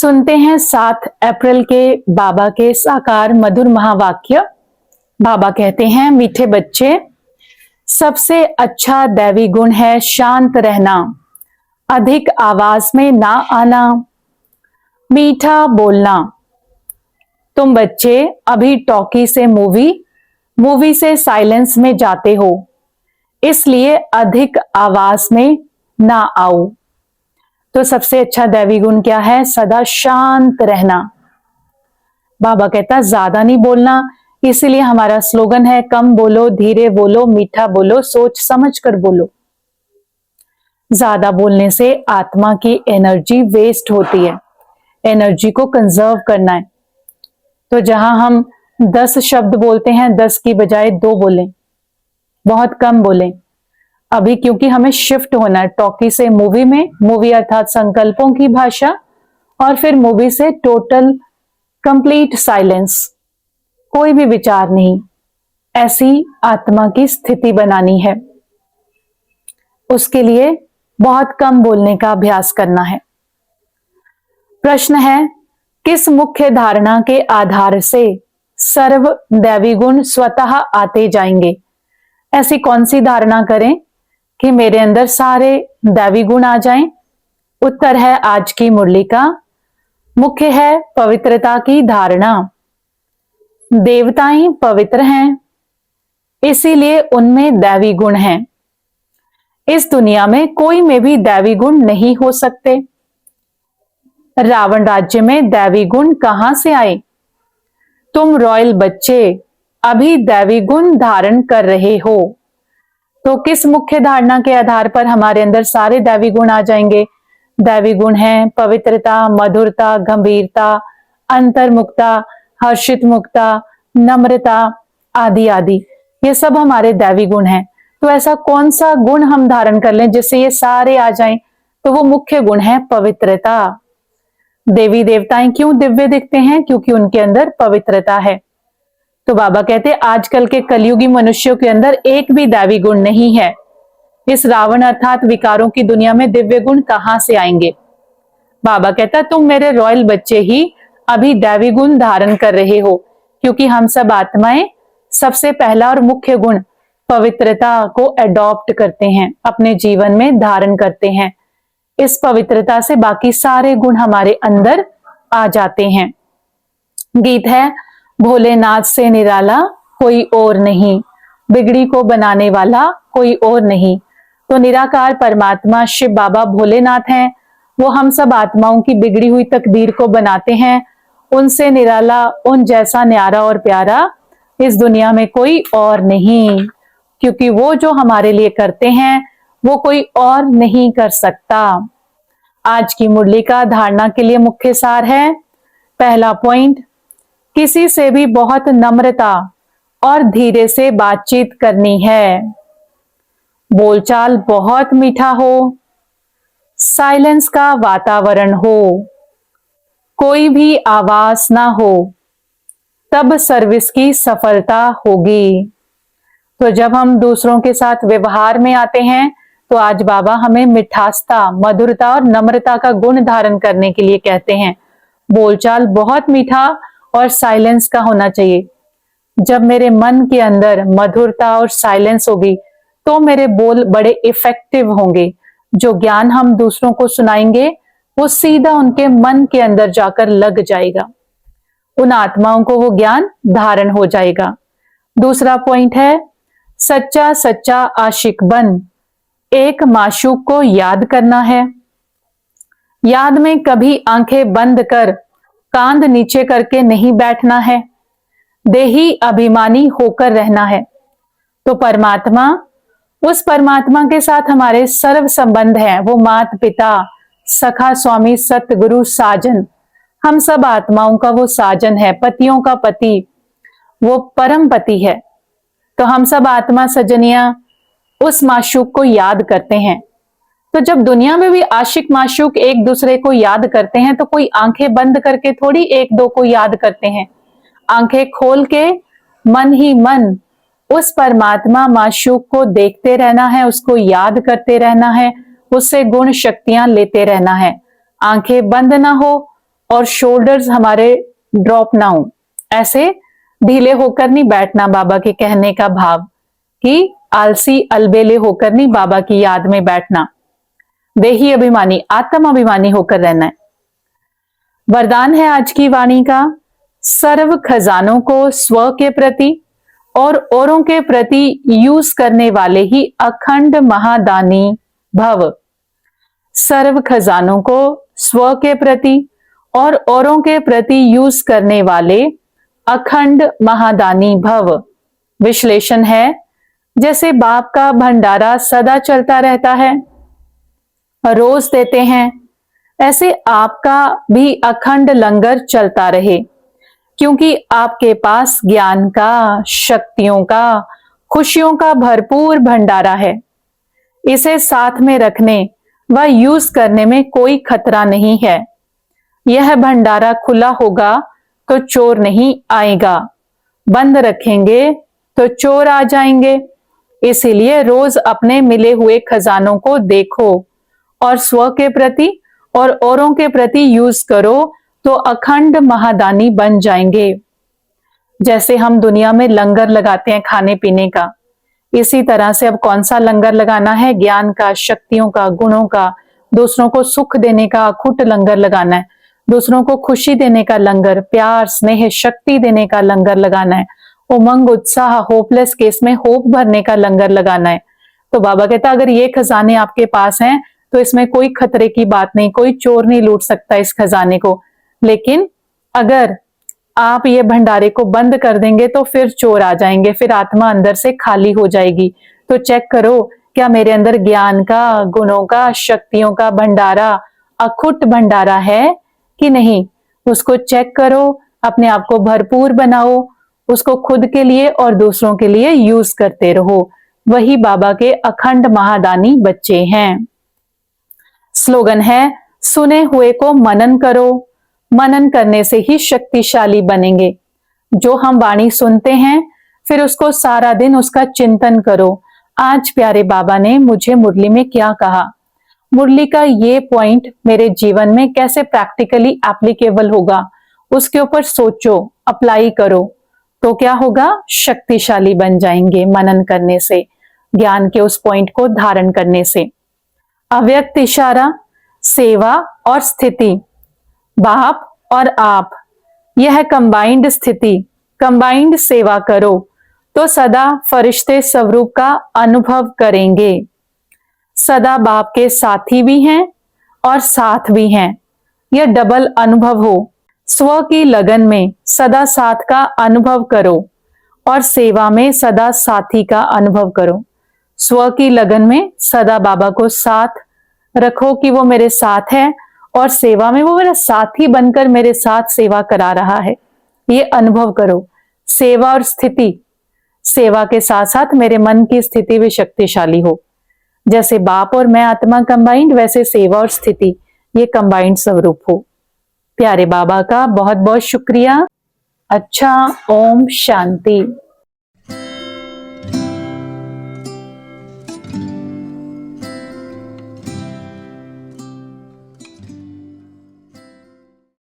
सुनते हैं 7 अप्रैल के बाबा के साकार मधुर महावाक्य। बाबा कहते हैं, मीठे बच्चे, सबसे अच्छा दैवी गुण है शांत रहना, अधिक आवाज में ना आना, मीठा बोलना। तुम बच्चे अभी टॉकी से मूवी से साइलेंस में जाते हो, इसलिए अधिक आवाज में ना आओ। तो सबसे अच्छा दैवी गुण क्या है? सदा शांत रहना। बाबा कहता ज्यादा नहीं बोलना, इसीलिए हमारा स्लोगन है, कम बोलो, धीरे बोलो, मीठा बोलो, सोच समझ कर बोलो। ज्यादा बोलने से आत्मा की एनर्जी वेस्ट होती है, एनर्जी को कंजर्व करना है। तो जहां हम 10 शब्द बोलते हैं, 10 की बजाय 2 बोलें, बहुत कम बोलें। अभी क्योंकि हमें शिफ्ट होना है टॉकी से मूवी में, मूवी अर्थात संकल्पों की भाषा, और फिर मूवी से टोटल कंप्लीट साइलेंस, कोई भी विचार नहीं, ऐसी आत्मा की स्थिति बनानी है। उसके लिए बहुत कम बोलने का अभ्यास करना है। प्रश्न है, किस मुख्य धारणा के आधार से सर्व दैवी गुण स्वतः आते जाएंगे? ऐसी कौन सी धारणा करें कि मेरे अंदर सारे दैवी गुण आ जाएं? उत्तर है आज की मुरली का। मुख्य है पवित्रता की धारणा। देवताएं पवित्र हैं, इसीलिए उनमें दैवी गुण हैं। इस दुनिया में कोई में भी दैवी गुण नहीं हो सकते। रावण राज्य में दैवी गुण कहां से आए? तुम रॉयल बच्चे अभी दैवी गुण धारण कर रहे हो। तो किस मुख्य धारणा के आधार पर हमारे अंदर सारे दैवी गुण आ जाएंगे? दैवी गुण हैं पवित्रता, मधुरता, गंभीरता, अंतर्मुखता, हर्षित मुक्ता, नम्रता आदि आदि। ये सब हमारे दैवी गुण हैं। तो ऐसा कौन सा गुण हम धारण कर लें जिससे ये सारे आ जाएं? तो वो मुख्य गुण है पवित्रता। देवी देवताएं क्यों दिव्य दिखते हैं? क्योंकि उनके अंदर पवित्रता है। तो बाबा कहते हैं, आजकल के कलयुगी मनुष्यों के अंदर एक भी दैवी गुण नहीं है। इस रावण अर्थात विकारों की दुनिया में दिव्य गुण कहां से आएंगे? बाबा कहता, तुम मेरे रॉयल बच्चे ही अभी दैवी गुण धारण कर रहे हो, क्योंकि हम सब आत्माएं सबसे पहला और मुख्य गुण पवित्रता को अडॉप्ट करते हैं, अपने जीवन में धारण करते हैं। इस पवित्रता से बाकी सारे गुण हमारे अंदर आ जाते हैं। गीत है, भोलेनाथ से निराला कोई और नहीं, बिगड़ी को बनाने वाला कोई और नहीं। तो निराकार परमात्मा शिव बाबा भोलेनाथ हैं। वो हम सब आत्माओं की बिगड़ी हुई तकदीर को बनाते हैं। उनसे निराला, उन जैसा न्यारा और प्यारा इस दुनिया में कोई और नहीं, क्योंकि वो जो हमारे लिए करते हैं वो कोई और नहीं कर सकता। आज की मुरली का धारणा के लिए मुख्य सार है, पहला पॉइंट, किसी से भी बहुत नम्रता और धीरे से बातचीत करनी है। बोलचाल बहुत मीठा हो, साइलेंस का वातावरण हो, कोई भी आवाज ना हो, तब सर्विस की सफलता होगी। तो जब हम दूसरों के साथ व्यवहार में आते हैं तो आज बाबा हमें मिठासता, मधुरता और नम्रता का गुण धारण करने के लिए कहते हैं। बोलचाल बहुत मीठा और साइलेंस का होना चाहिए। जब मेरे मन के अंदर मधुरता और साइलेंस होगी तो मेरे बोल बड़े इफेक्टिव होंगे। जो ज्ञान हम दूसरों को सुनाएंगे वो सीधा उनके मन के अंदर जाकर लग जाएगा, उन आत्माओं को वो ज्ञान धारण हो जाएगा। दूसरा पॉइंट है, सच्चा सच्चा आशिक बन एक माशूक को याद करना है। याद में कभी आंखें बंद कर कांध नीचे करके नहीं बैठना है, देही अभिमानी होकर रहना है। तो परमात्मा, उस परमात्मा के साथ हमारे सर्व संबंध हैं। वो माता पिता, सखा, स्वामी, सतगुरु, साजन, हम सब आत्माओं का वो साजन है, पतियों का पति, वो परम पति है। तो हम सब आत्मा सजनिया उस माशूक को याद करते हैं। तो जब दुनिया में भी आशिक माशूक एक दूसरे को याद करते हैं तो कोई आंखें बंद करके थोड़ी एक दो को याद करते हैं। आंखें खोल के मन ही मन उस परमात्मा माशूक को देखते रहना है, उसको याद करते रहना है, उससे गुण शक्तियां लेते रहना है। आंखें बंद ना हो और शोल्डर्स हमारे ड्रॉप ना हो, ऐसे ढीले होकर नहीं बैठना। बाबा के कहने का भाव कि आलसी अलबेले होकर नहीं बाबा की याद में बैठना, देही अभिमानी आत्म अभिमानी होकर रहना है। वरदान है आज की वाणी का, सर्व खजानों को स्व के प्रति और औरों के प्रति यूज करने वाले ही अखंड महादानी भव। सर्व खजानों को स्व के प्रति और औरों के प्रति यूज करने वाले अखंड महादानी भव। विश्लेषण है, जैसे बाप का भंडारा सदा चलता रहता है, रोज देते हैं, ऐसे आपका भी अखंड लंगर चलता रहे, क्योंकि आपके पास ज्ञान का, शक्तियों का, खुशियों का भरपूर भंडारा है। इसे साथ में रखने व यूज करने में कोई खतरा नहीं है। यह भंडारा खुला होगा तो चोर नहीं आएगा, बंद रखेंगे तो चोर आ जाएंगे। इसीलिए रोज अपने मिले हुए खजानों को देखो और स्व के प्रति और औरों के प्रति यूज करो तो अखंड महादानी बन जाएंगे। जैसे हम दुनिया में लंगर लगाते हैं खाने पीने का, इसी तरह से अब कौन सा लंगर लगाना है? ज्ञान का, शक्तियों का, गुणों का, दूसरों को सुख देने का अखुट लंगर लगाना है, दूसरों को खुशी देने का लंगर, प्यार स्नेह शक्ति देने का लंगर लगाना है, उमंग उत्साह होपलेस केस में होप भरने का लंगर लगाना है। तो बाबा कहता अगर ये खजाने आपके पास हैं तो इसमें कोई खतरे की बात नहीं, कोई चोर नहीं लूट सकता इस खजाने को। लेकिन अगर आप ये भंडारे को बंद कर देंगे तो फिर चोर आ जाएंगे, फिर आत्मा अंदर से खाली हो जाएगी। तो चेक करो क्या मेरे अंदर ज्ञान का, गुणों का, शक्तियों का भंडारा, अखुट भंडारा है कि नहीं। उसको चेक करो, अपने आप को भरपूर बनाओ, उसको खुद के लिए और दूसरों के लिए यूज करते रहो। वही बाबा के अखंड महादानी बच्चे हैं। स्लोगन है, सुने हुए को मनन करो, मनन करने से ही शक्तिशाली बनेंगे। जो हम वाणी सुनते हैं फिर उसको सारा दिन उसका चिंतन करो। आज प्यारे बाबा ने मुझे मुरली में क्या कहा, मुरली का ये पॉइंट मेरे जीवन में कैसे प्रैक्टिकली एप्लीकेबल होगा, उसके ऊपर सोचो, अप्लाई करो, तो क्या होगा? शक्तिशाली बन जाएंगे मनन करने से, ज्ञान के उस पॉइंट को धारण करने से। अव्यक्त इशारा, सेवा और स्थिति, बाप और आप, यह कंबाइंड स्थिति, कंबाइंड सेवा करो तो सदा फरिश्ते स्वरूप का अनुभव करेंगे। सदा बाप के साथी भी हैं और साथ भी हैं, यह डबल अनुभव हो। स्व की लगन में सदा साथ का अनुभव करो और सेवा में सदा साथी का अनुभव करो। स्व की लगन में सदा बाबा को साथ रखो कि वो मेरे साथ है, और सेवा में वो मेरा साथी बनकर मेरे साथ सेवा करा रहा है, ये अनुभव करो। सेवा और स्थिति, सेवा के साथ साथ मेरे मन की स्थिति भी शक्तिशाली हो। जैसे बाप और मैं आत्मा कंबाइंड, वैसे सेवा और स्थिति ये कंबाइंड स्वरूप हो। प्यारे बाबा का बहुत बहुत शुक्रिया। अच्छा, ओम शांति।